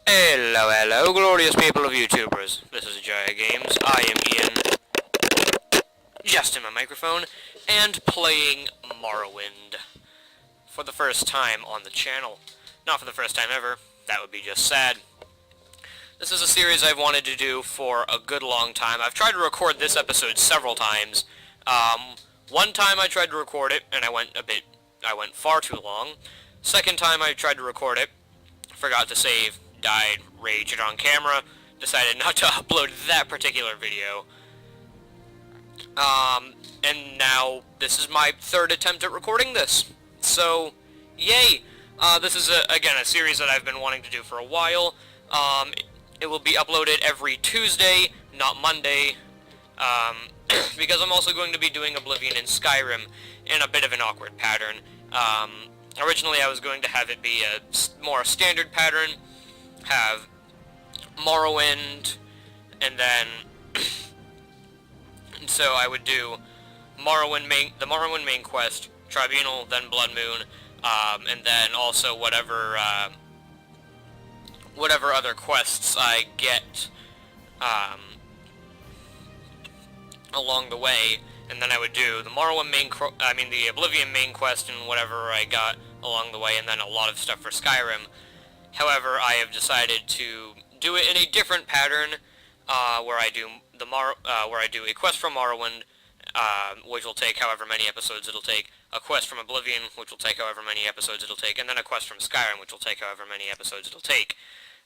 Hello, hello, glorious people of YouTubers. This is Jaya Games. I am Ian, just in my microphone, and playing Morrowind for the first time on the channel. Not for the first time ever. That would be just sad. This is a series I've wanted to do for a good long time. I've tried to record this episode several times. One time I tried to record it, and I went far too long. Second time I tried to record it, forgot to save, died, raged on camera, decided not to upload that particular video. And now this is my third attempt at recording this. So, yay! This is, again, a series that I've been wanting to do for a while. It will be uploaded every Tuesday, not Monday, because I'm also going to be doing Oblivion and Skyrim in a bit of an awkward pattern. Originally I was going to have it be a more standard pattern, have Morrowind, and then, so I would do the Morrowind main quest, Tribunal, then Blood Moon, and then also whatever other quests I get, along the way, and then I would do the the Oblivion main quest and whatever I got along the way, and then a lot of stuff for Skyrim. However, I have decided to do it in a different pattern, where I do a quest from Morrowind, which will take however many episodes it'll take, a quest from Oblivion, which will take however many episodes it'll take, and then a quest from Skyrim, which will take however many episodes it'll take.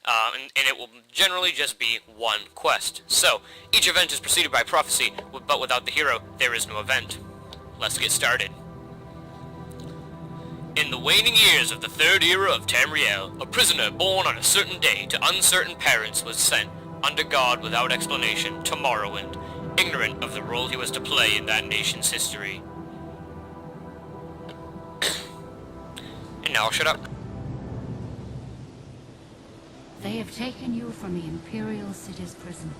And it will generally just be one quest. So, each event is preceded by prophecy, but without the hero, there is no event. Let's get started. In the waning years of the third era of Tamriel, a prisoner born on a certain day to uncertain parents was sent, under God without explanation, to Morrowind, ignorant of the role he was to play in that nation's history. And now shut up. They have taken you from the Imperial City's prison,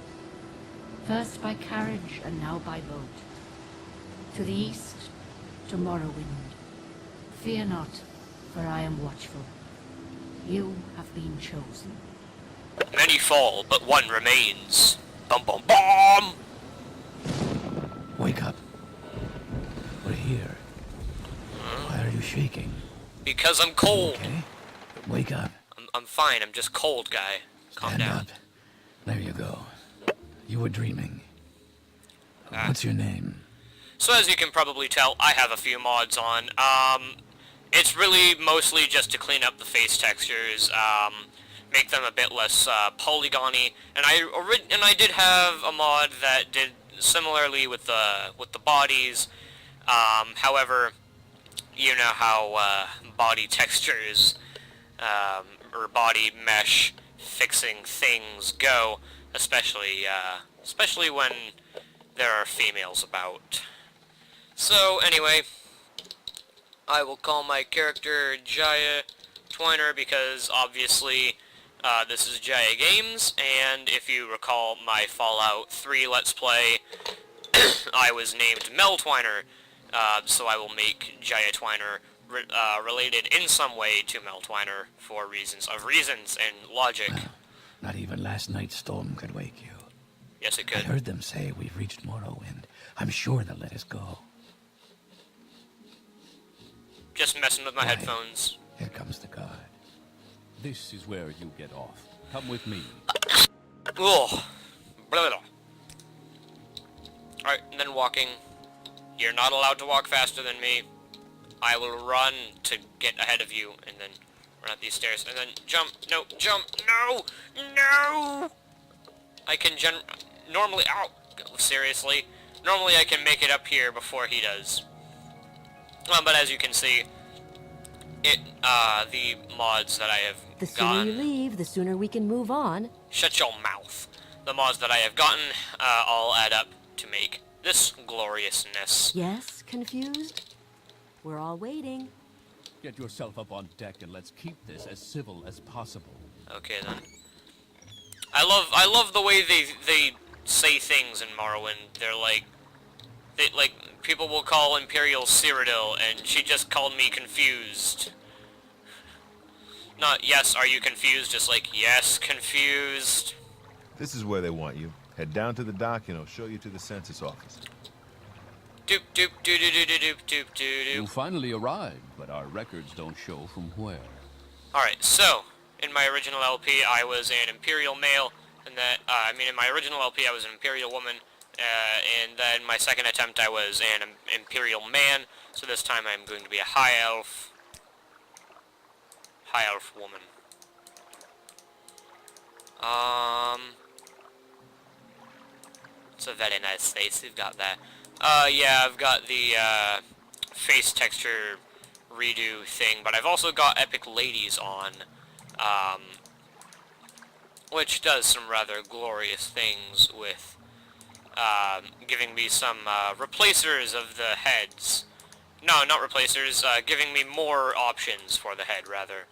first by carriage and now by boat. To the east, to Morrowind. Fear not, for I am watchful. You have been chosen. Many fall, but one remains. Bum bum bum! Wake up. We're here. Why are you shaking? Because I'm cold. Okay, but wake up. I'm fine, I'm just cold, guy. Calm Stand down. up. There you go. You were dreaming. What's your name? So as you can probably tell, I have a few mods on. It's really mostly just to clean up the face textures, make them a bit less polygony. And I did have a mod that did similarly with the bodies. However, you know how body textures or body mesh fixing things go, especially when there are females about. So anyway, I will call my character Jaya Twiner because obviously this is Jaya Games, and if you recall my Fallout 3 Let's Play, I was named Mel Twiner, so I will make Jaya Twiner related in some way to Mel Twiner for reasons and logic. Well, not even last night's storm could wake you. Yes, it I could. heard them say we've reached Morrowind. I'm sure they'll let us go. Just messing with my Why? headphones. Here comes the guard. This is where you get off. Come with me. Ugh. Blah, blah, blah. Alright, and then walking. You're not allowed to walk faster than me. I will run to get ahead of you, and then run up these stairs, and then jump. No, jump. No! No! I can normally, ow! Seriously. Normally I can make it up here before he does. But as you can see, the mods that I have The sooner gotten... you leave, the sooner we can move on. Shut your mouth. The mods that I have gotten all add up to make this gloriousness. Yes, confused? We're all waiting. Get yourself up on deck and let's keep this as civil as possible. Okay then. I love the way they say things in Morrowind. They're like people will call Imperial Cyrodiil, and she just called me confused. Not yes, are you confused? Just like, yes, confused. This is where they want you. Head down to the dock and I'll show you to the census office. Doop doop doo doo doo doo doop doop doo You doo. finally arrived, but our records don't show from where. Alright, so, in my original LP, I was an Imperial male, and that, in my original LP, I was an Imperial woman, and then my second attempt, I was an Imperial man, so this time I'm going to be a High Elf woman. It's a very nice face you've got there. Yeah, I've got the, face texture redo thing, but I've also got Epic Ladies on, which does some rather glorious things with, giving me some, replacers of the heads. No, not replacers, giving me more options for the head, rather.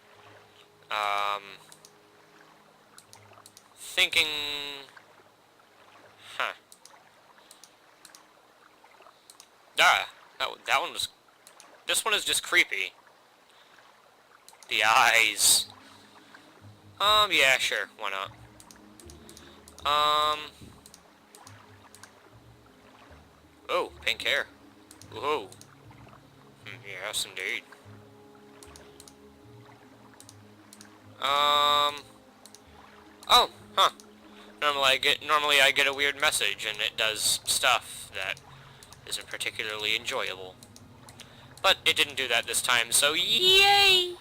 Thinking... Huh. Ah, that one was... This one is just creepy. The eyes. Yeah, sure, why not? Oh, pink hair. Whoa. Yes, indeed. Oh, huh. Normally I get a weird message and it does stuff that isn't particularly enjoyable. But it didn't do that this time, so yay!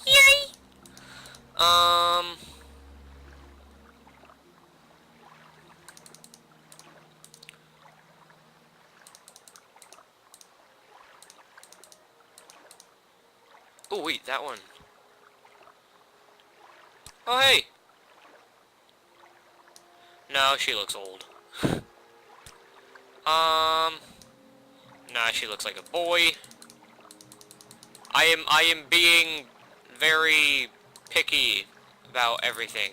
Yay! Oh wait, that one. Oh hey! No, she looks old. Nah, she looks like a boy. I am being very picky about everything.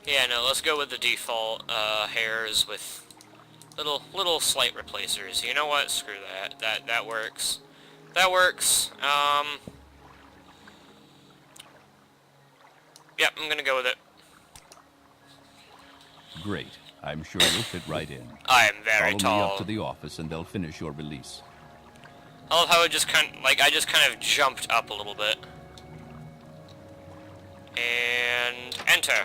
Yeah, no, let's go with the default, hairs with little slight replacers. You know what? Screw that. That works. That works. Yep, I'm gonna go with it. Great. I'm sure you'll fit right in. I am very Follow tall. me up to the office and they'll finish your release. I love how it just I just kind of jumped up a little bit. And enter.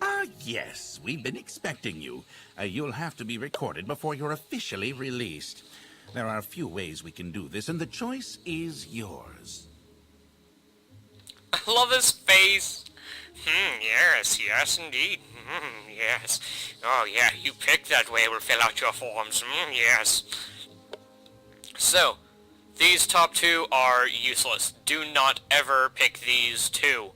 Ah, yes, we've been expecting you. You'll have to be recorded before you're officially released. There are a few ways we can do this, and the choice is yours. I love his face. Yes, indeed. Yes. Oh, yeah, you picked that way. We'll fill out your forms. Yes. So, these top two are useless. Do not ever pick these two.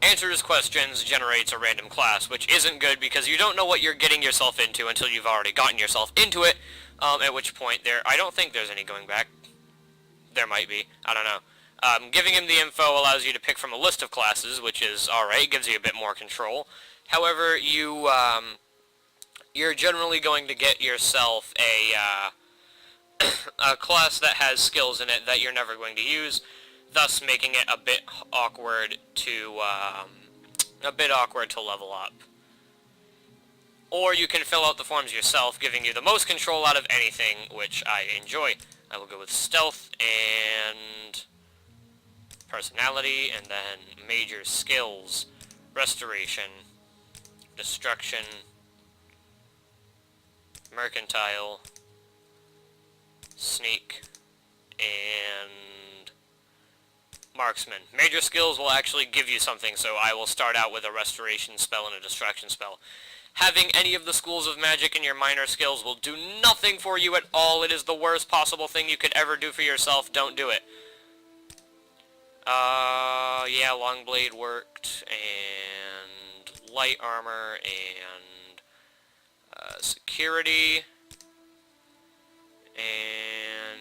Answers questions, generates a random class, which isn't good because you don't know what you're getting yourself into until you've already gotten yourself into it, at which point I don't think there's any going back. There might be. I don't know. Giving him the info allows you to pick from a list of classes, which is alright, gives you a bit more control. However, you're generally going to get yourself a class that has skills in it that you're never going to use, thus making it a bit awkward to level up. Or you can fill out the forms yourself, giving you the most control out of anything, which I enjoy. I will go with stealth and personality, and then major skills, restoration, destruction, mercantile, sneak, and marksman. Major skills will actually give you something, so I will start out with a restoration spell and a destruction spell. Having any of the schools of magic in your minor skills will do nothing for you at all. It is the worst possible thing you could ever do for yourself. Don't do it. Yeah, long blade worked, and light armor, and security, and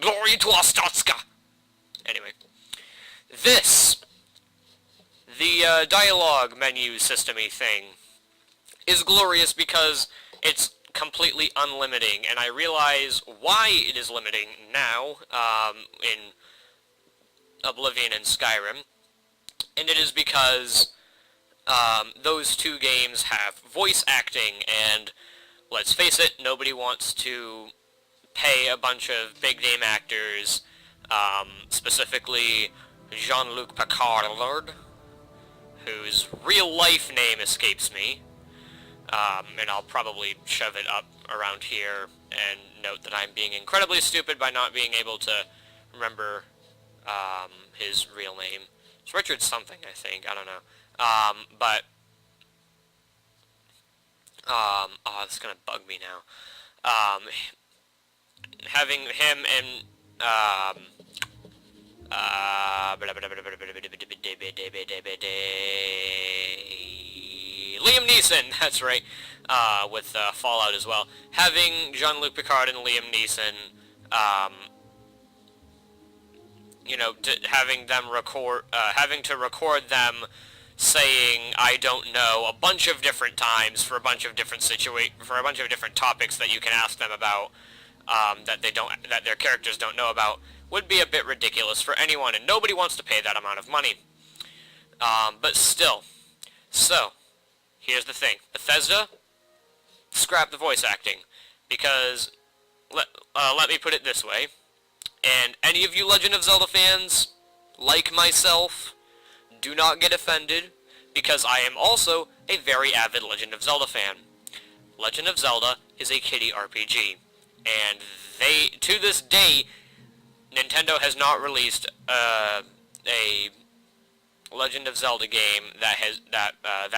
Glory to Ostotska! Anyway. The dialogue menu system-y thing, is glorious because it's completely unlimiting, and I realize why it is limiting now, in Oblivion and Skyrim, and it is because those two games have voice acting, and let's face it, nobody wants to pay a bunch of big-name actors, specifically Jean-Luc Picard, whose real-life name escapes me, and I'll probably shove it up around here and note that I'm being incredibly stupid by not being able to remember his real name. It's Richard something, I think. I don't know. Oh, it's gonna bug me now. Having him and, Liam Neeson, that's right, with Fallout as well. Having Jean-Luc Picard and Liam Neeson, you know, having to record them saying "I don't know" a bunch of different times for a bunch of different topics that you can ask them about, that their characters don't know about, would be a bit ridiculous for anyone, and nobody wants to pay that amount of money. But still, so here's the thing: Bethesda, scrap the voice acting, because let me put it this way. And any of you Legend of Zelda fans, like myself, do not get offended, because I am also a very avid Legend of Zelda fan. Legend of Zelda is a kiddie RPG, and to this day, Nintendo has not released a Legend of Zelda game that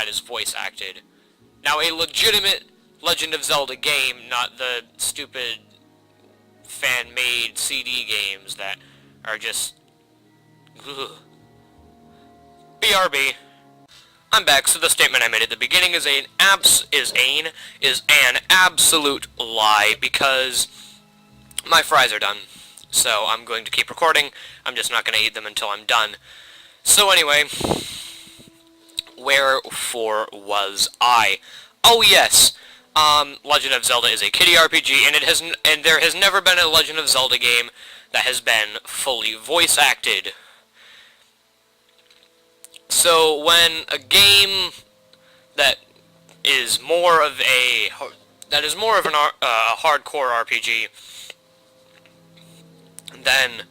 is voice acted. Now, a legitimate Legend of Zelda game, not the stupid fan-made CD games that are just... Ugh. BRB. I'm back, so the statement I made at the beginning is an absolute lie, because my fries are done. So I'm going to keep recording. I'm just not going to eat them until I'm done. So anyway, wherefore was I? Oh yes, Legend of Zelda is a kiddie RPG, and there has never been a Legend of Zelda game that has been fully voice acted. So when a game that is more of a hardcore RPG than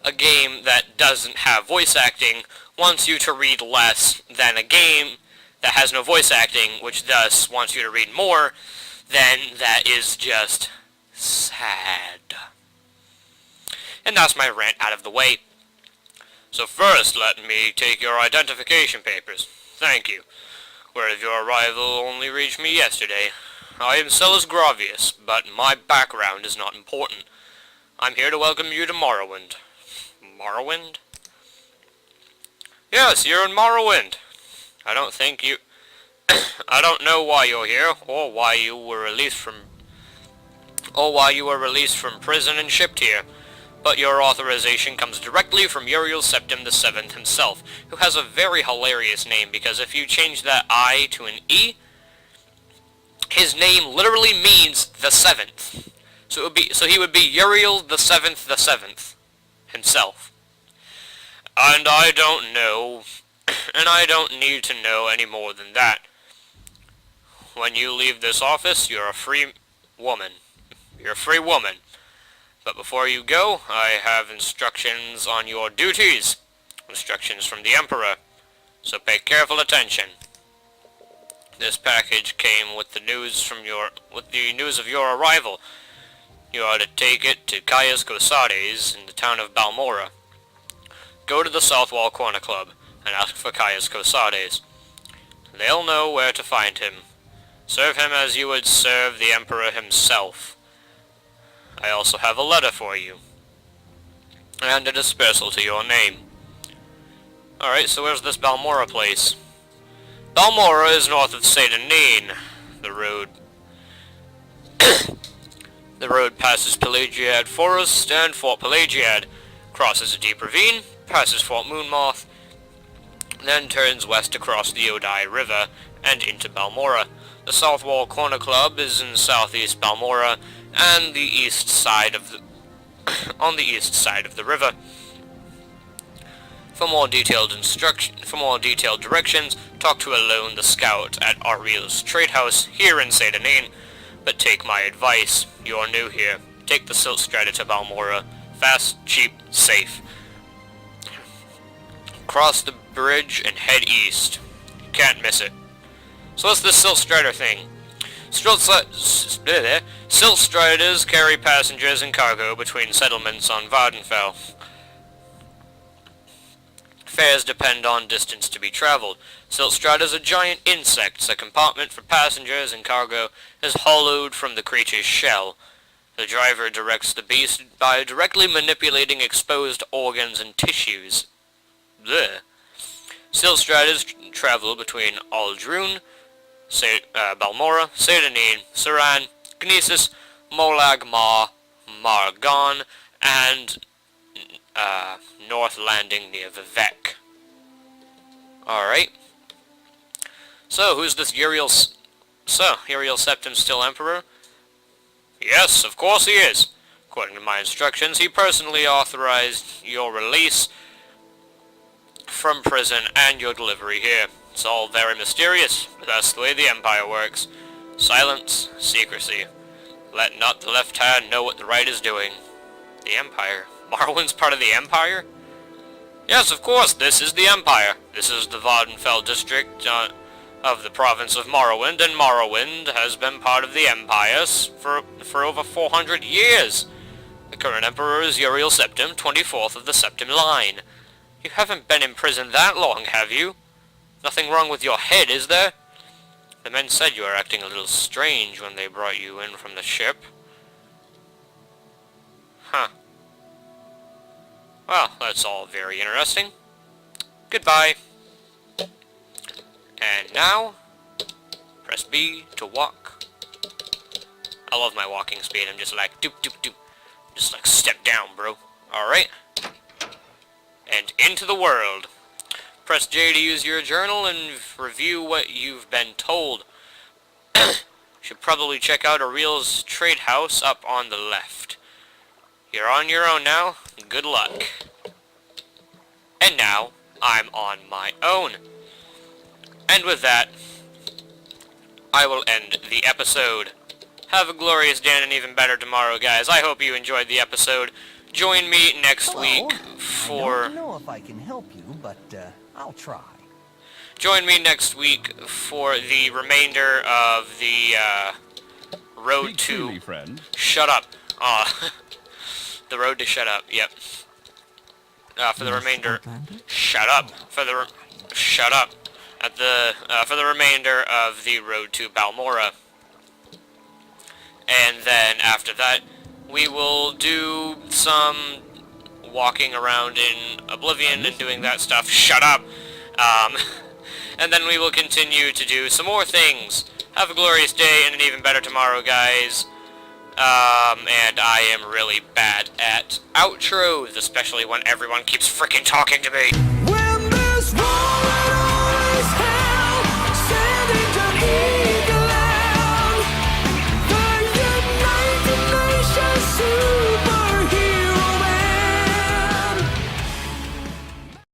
a game that doesn't have voice acting wants you to read less than a game that has no voice acting, which thus wants you to read more, then that is just sad. And that's my rant out of the way. So first, let me take your identification papers. Thank you. Word of your arrival only reached me yesterday. I am Celis Gravius, but my background is not important. I'm here to welcome you to Morrowind. Morrowind? Yes, you're in Morrowind. I don't know why you're here, or why you were released from prison and shipped here. But your authorization comes directly from Uriel Septim VII himself, who has a very hilarious name, because if you change that I to an E, his name literally means the seventh. So he would be Uriel the Seventh himself. And I don't know, and I don't need to know any more than that. When you leave this office, you're a free woman. You're a free woman. But before you go, I have instructions on your duties. Instructions from the Emperor. So pay careful attention. This package came with the news of your arrival. You are to take it to Caius Cosades in the town of Balmora. Go to the Southwall Corner Club and ask for Caius Cosades. They'll know where to find him. Serve him as you would serve the Emperor himself. I also have a letter for you. And a dispersal to your name. Alright, so where's this Balmora place? Balmora is north of Saint Anine. The The road passes Pelagiad Forest and Fort Pelagiad, crosses a deep ravine, passes Fort Moonmoth, then turns west across the Odai River and into Balmora. The South Wall Corner Club is in southeast Balmora and the east side of the on the east side of the river. For more detailed directions, talk to Alone the Scout at Ariel's Trade House here in Sedanin. But take my advice. You're new here. Take the Silt Strider to Balmora. Fast, cheap, safe. Cross the bridge and head east. You can't miss it. So what's this Silt Strider thing? Silt Striders carry passengers and cargo between settlements on Vardenfell. Fares depend on distance to be traveled. Silt Striders are giant insects. A compartment for passengers and cargo is hollowed from the creature's shell. The driver directs the beast by directly manipulating exposed organs and tissues. Blech. Silt Striders travel between Aldrun, Balmora, Sedanin, Saran, Gnesis, Molag Ma, Margon, and North Landing near Vivek. Alright. So, who's this Uriel Septim still Emperor? Yes, of course he is. According to my instructions, he personally authorized your release from prison and your delivery here. It's all very mysterious, but that's the way the Empire works. Silence, secrecy. Let not the left hand know what the right is doing. The Empire? Morrowind's part of the Empire? Yes, of course, this is the Empire. This is the Vardenfell district of the province of Morrowind, and Morrowind has been part of the Empire for over 400 years. The current Emperor is Uriel Septim, 24th of the Septim line. You haven't been in prison that long, have you? Nothing wrong with your head, is there? The men said you were acting a little strange when they brought you in from the ship. Huh. Well, that's all very interesting. Goodbye. And now, press B to walk. I love my walking speed. I'm just like, doop, doop, doop. Just like, step down, bro. Alright. And into the world. Press J to use your journal and review what you've been told. Should probably check out Ariel's Trade House up on the left. You're on your own now. Good luck. And now, I'm on my own. And with that, I will end the episode. Have a glorious day and an even better tomorrow, guys. I hope you enjoyed the episode. Join me next week for... I don't know if I can help you, but I'll try. Join me next week for the remainder of the Road Speak to... freely, friend. Shut up. The Road to Shut Up, yep. For the remainder... Shut up. Shut up. For the remainder of the Road to Balmora. And then after that, we will do some walking around in Oblivion and doing that stuff. Shut up! And then we will continue to do some more things. Have a glorious day and an even better tomorrow, guys. And I am really bad at outros, especially when everyone keeps freaking talking to me.